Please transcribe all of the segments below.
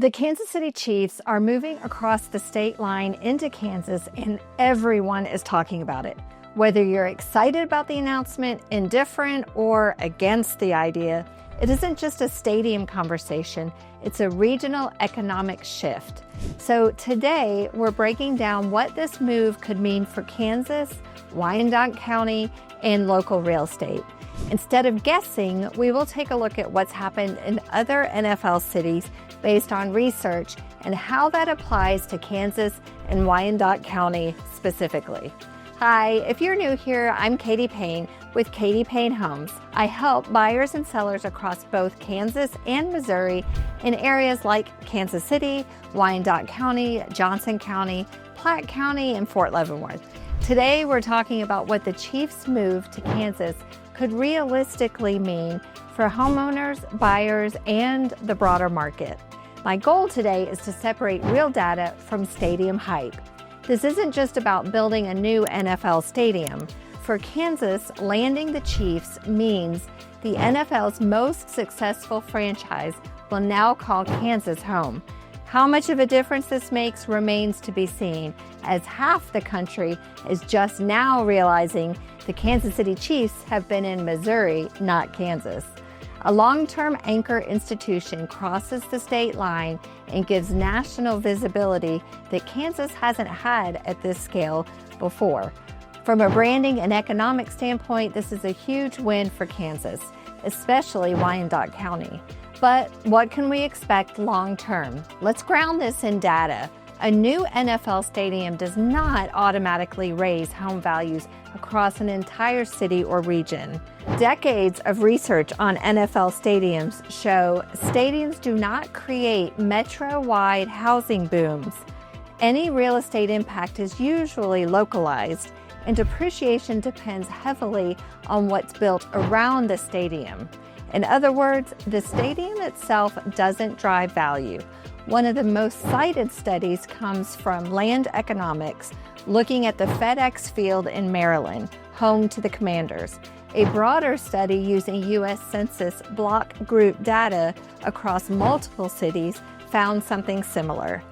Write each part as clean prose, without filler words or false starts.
The Kansas City Chiefs are moving across the state line into Kansas, and everyone is talking about it. Whether you're excited about the announcement, indifferent, or against the idea, it isn't just a stadium conversation, it's a regional economic shift. So today, we're breaking down what this move could mean for Kansas, Wyandotte County, and local real estate. Instead of guessing, we will take a look at what's happened in other NFL cities based on research and how that applies to Kansas and Wyandotte County specifically. Hi, if you're new here, I'm Katie Payne with Payne Homes. I help buyers and sellers across both Kansas and Missouri in areas like Kansas City, Wyandotte County, Johnson County, Platte County, and Fort Leavenworth. Today, we're talking about what the Chiefs' move to Kansas could realistically mean for homeowners, buyers, and the broader market. My goal today is to separate real data from stadium hype. This isn't just about building a new NFL stadium. For Kansas, landing the Chiefs means the NFL's most successful franchise will now call Kansas home. How much of a difference this makes remains to be seen, as half the country is just now realizing the Kansas City Chiefs have been in Missouri, not Kansas. A long-term anchor institution crosses the state line and gives national visibility that Kansas hasn't had at this scale before. From a branding and economic standpoint, this is a huge win for Kansas, especially Wyandotte County. But what can we expect long-term? Let's ground this in data. A new NFL stadium does not automatically raise home values across an entire city or region. Decades of research on NFL stadiums show stadiums do not create metro-wide housing booms. Any real estate impact is usually localized, and depreciation depends heavily on what's built around the stadium. In other words, the stadium itself doesn't drive value. One of the most cited studies comes from Land Economics, looking at the FedEx Field in Maryland, home to the Commanders. A broader study using U.S. Census block group data across multiple cities found something similar.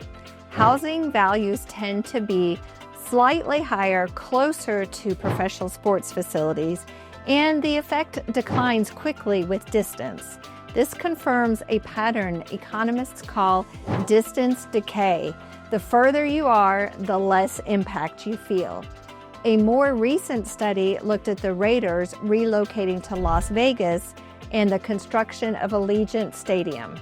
Housing values tend to be slightly higher, closer to professional sports facilities, and the effect declines quickly with distance. This confirms a pattern economists call distance decay. The further you are, the less impact you feel. A more recent study looked at the Raiders relocating to Las Vegas and the construction of Allegiant Stadium.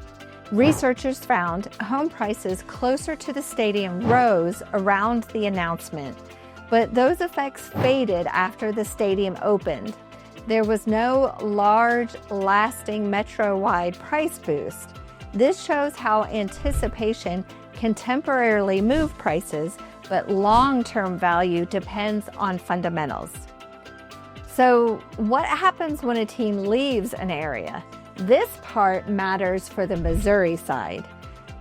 Researchers found home prices closer to the stadium rose around the announcement, but those effects faded after the stadium opened. There was no large, lasting metro-wide price boost. This shows how anticipation can temporarily move prices, but long-term value depends on fundamentals. So, what happens when a team leaves an area? This part matters for the Missouri side.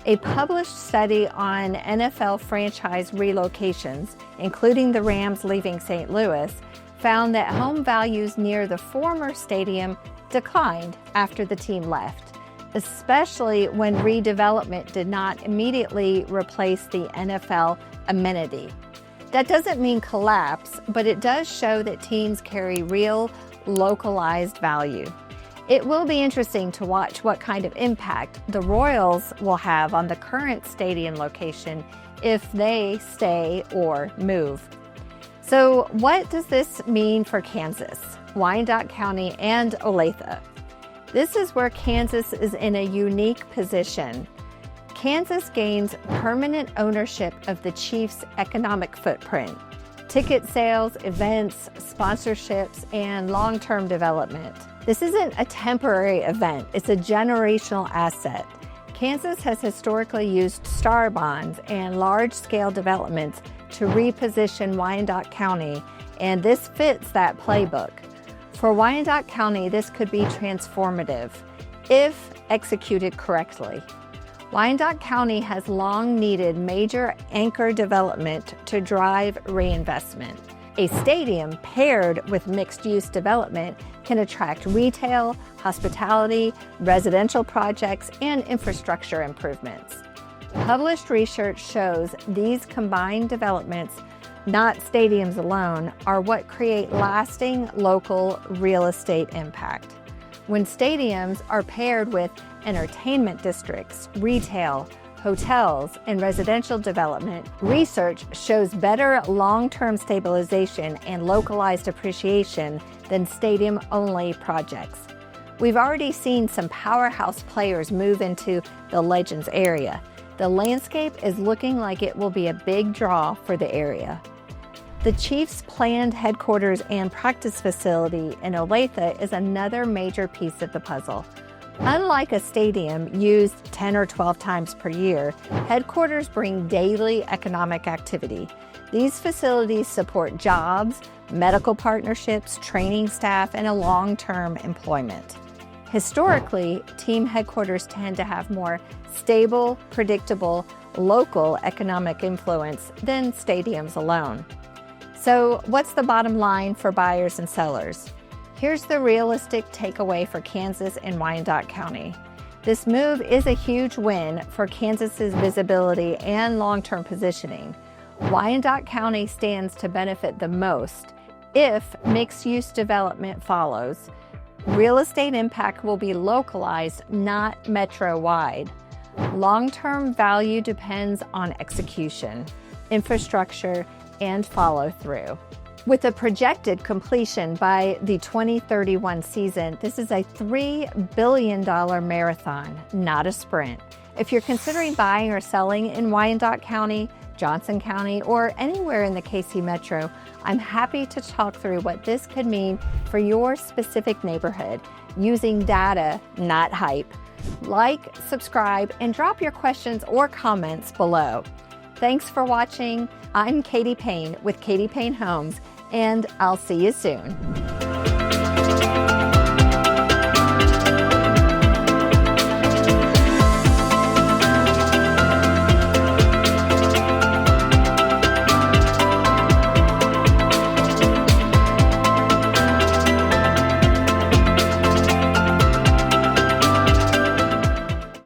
A published study on NFL franchise relocations, including the Rams leaving St. Louis, found that home values near the former stadium declined after the team left, especially when redevelopment did not immediately replace the NFL amenity. That doesn't mean collapse, but it does show that teams carry real, localized value. It will be interesting to watch what kind of impact the Royals will have on the current stadium location if they stay or move. So what does this mean for Kansas, Wyandotte County, and Olath? This is where Kansas is in a unique position. Kansas gains permanent ownership of the Chiefs' economic footprint, ticket sales, events, sponsorships, and long-term development. This isn't a temporary event, it's a generational asset. Kansas has historically used star bonds and large-scale developments to reposition Wyandotte County, and this fits that playbook. For Wyandotte County, this could be transformative if executed correctly. Wyandotte County has long needed major anchor development to drive reinvestment. A stadium paired with mixed-use development can attract retail, hospitality, residential projects, and infrastructure improvements. Published research shows these combined developments, not stadiums alone, are what create lasting local real estate impact. When stadiums are paired with entertainment districts, retail, hotels, and residential development, research shows better long-term stabilization and localized appreciation than stadium-only projects. We've already seen some powerhouse players move into the Legends area. The landscape is looking like it will be a big draw for the area. The Chiefs' planned headquarters and practice facility in Olath is another major piece of the puzzle. Unlike a stadium used 10 or 12 times per year, headquarters bring daily economic activity. These facilities support jobs, medical partnerships, training staff, and a long-term employment. Historically, team headquarters tend to have more stable, predictable, local economic influence than stadiums alone. So what's the bottom line for buyers and sellers? Here's the realistic takeaway for Kansas and Wyandotte County. This move is a huge win for Kansas's visibility and long-term positioning. Wyandotte County stands to benefit the most if mixed-use development follows. Real estate impact will be localized, not metro-wide. Long-term value depends on execution, infrastructure, and follow-through. With a projected completion by the 2031 season, this is a $3 billion marathon, not a sprint. If you're considering buying or selling in Wyandotte County, Johnson County, or anywhere in the KC Metro, I'm happy to talk through what this could mean for your specific neighborhood using data, not hype. Like, subscribe, and drop your questions or comments below. Thanks for watching. I'm Katie Payne with Katie Payne Homes, and I'll see you soon.